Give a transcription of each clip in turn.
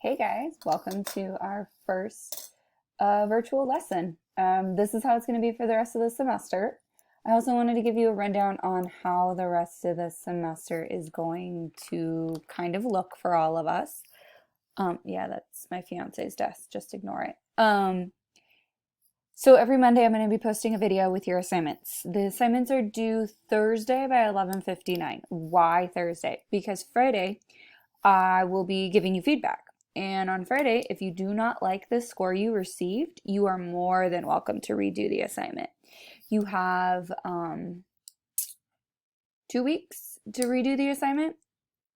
Hey guys, welcome to our first virtual lesson. This is how it's going to be for the rest of the semester. I also wanted to give you a rundown on how the rest of the semester is going to kind of look for all of us. Yeah, that's my fiance's desk, just ignore it. So every Monday I'm going to be posting a video with your assignments. The assignments are due Thursday by 11:59. Why Thursday? Because Friday I will be giving you feedback. And on Friday, if you do not like the score you received, you are more than welcome to redo the assignment. You have 2 weeks to redo the assignment.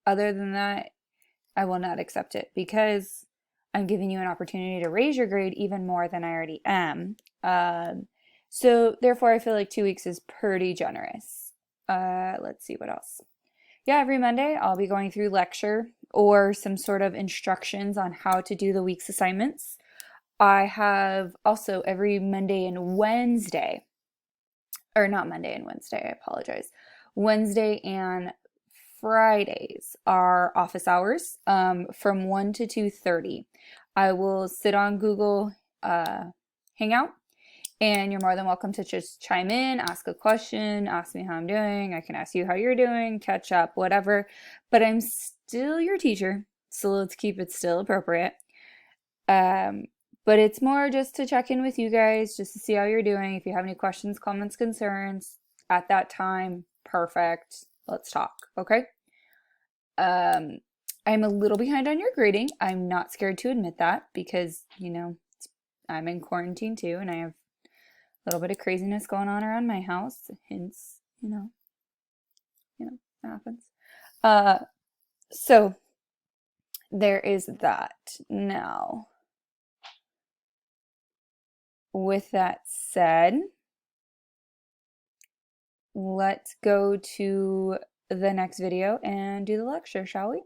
Other than that, I will not accept it because I'm giving you an opportunity to raise your grade even more than I already am. So therefore, I feel like 2 weeks is pretty generous. Let's see what else. Yeah, every Monday I'll be going through lecture or some sort of instructions on how to do the week's assignments. I have also every Monday and Wednesday, or not Monday and Wednesday, I apologize. Wednesday and Fridays are office hours from 1 to 2:30. I will sit on Google Hangout, and you're more than welcome to just chime in, ask a question, ask me how I'm doing. I can ask you how you're doing, catch up, whatever. But I'm still your teacher, so let's keep it still appropriate. But it's more just to check in with you guys, just to see how you're doing. If you have any questions, comments, concerns at that time, perfect. Let's talk, okay? I'm a little behind on your grading. I'm not scared to admit that because, I'm in quarantine too, and I have a little bit of craziness going on around my house. Hence, it happens. Uh, so there is that. Now, with that said, let's go to the next video and do the lecture, shall we?